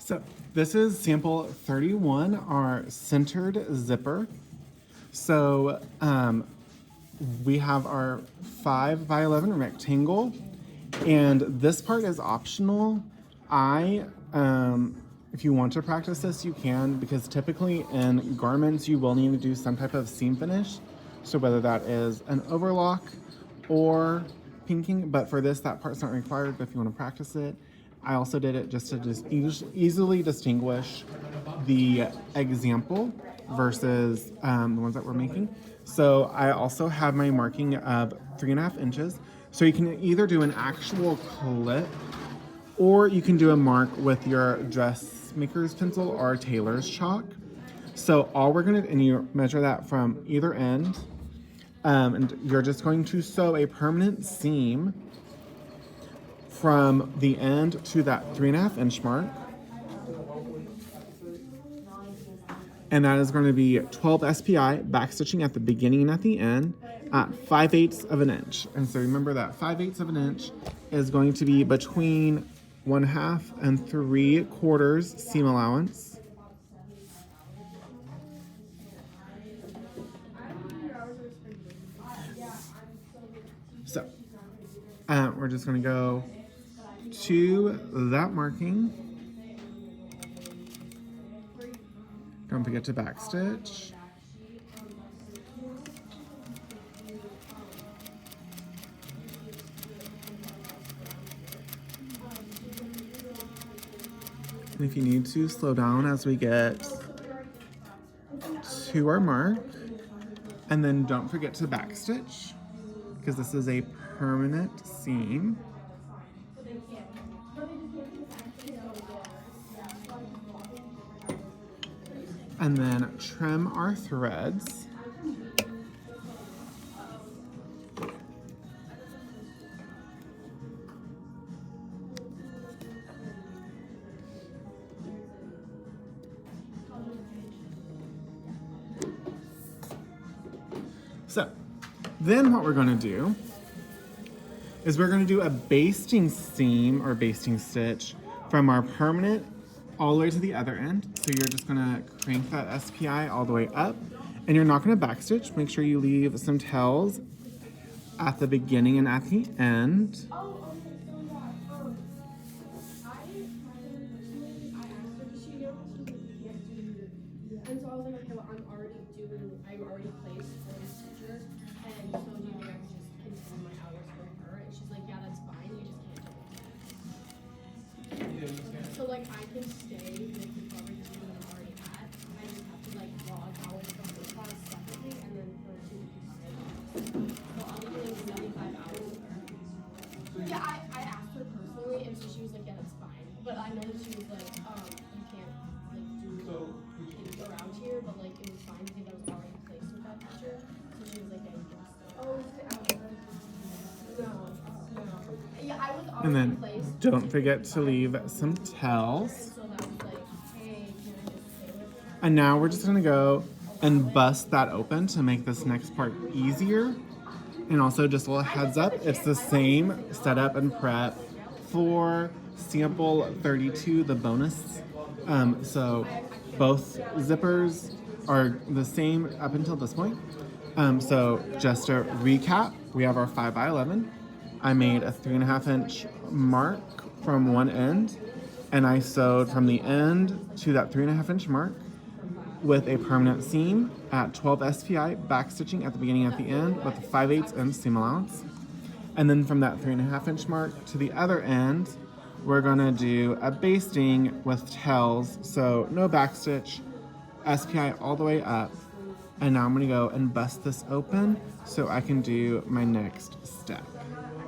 So this is sample 31, our centered zipper. So we have our 5 by 11 rectangle, and this part is optional. If you want to practice this, you can, because typically in garments you will need to do some type of seam finish. So whether that is an overlock or pinking, but for this, that part's not required, but if you want to practice it. I also did it just to easily distinguish the example versus the ones that we're making. So I also have my marking of 3.5 inches. So you can either do an actual clip, or you can do a mark with your dressmaker's pencil or tailor's chalk. So all we're gonna, and you measure that from either end, and you're just going to sew a permanent seam from the end to that 3.5 inch mark. And that is going to be 12 SPI backstitching at the beginning and at the end at 5/8 of an inch. And so remember that 5/8 of an inch is going to be between 1/2 and 3/4 seam allowance. So we're just going to go to that marking. Don't forget to backstitch. And if you need to, slow down as we get to our mark. And then don't forget to backstitch, because this is a permanent seam. And then trim our threads. So then what we're going to do is we're going to do a basting seam or basting stitch from our permanent all the way to the other end. So you're just gonna crank that SPI all the way up, and you're not gonna backstitch. Make sure you leave some tails at the beginning and at the end. I'm already placed for this teacher, and so do you think I could just continue my hours from her? And she's like, yeah, that's fine, you just can't do it. So like I can stay with the coverage that I'm already at. I just have to like log hours from the class separately, and then for two weeks. So I'll be doing 75 hours with her. Yeah, I asked her personally, and so she was like, yeah, that's fine. But I know that she was like, you can't like do things around here, but like it was fine because I was already placed with that teacher. So she was like, yeah, you can stay. Oh, is it out there? No. Yeah, I was already And then placed. don't forget to leave some tails. So that was like, hey, can I just stay with her? And now we're just gonna go and bust that open to make this next part easier. And also just a little heads up, it's the same setup and prep for sample 32, the bonus. So both zippers are the same up until this point. So just to recap, we have our 5 by 11. I made a 3.5 inch mark from one end, and I sewed from the end to that 3.5 inch mark with a permanent seam at 12 SPI, backstitching at the beginning and at the end with a 5/8 inch seam allowance. And then from that 3.5 inch mark to the other end, we're gonna do a basting with tails, so no backstitch, SPI all the way up. And now I'm gonna go and bust this open so I can do my next step.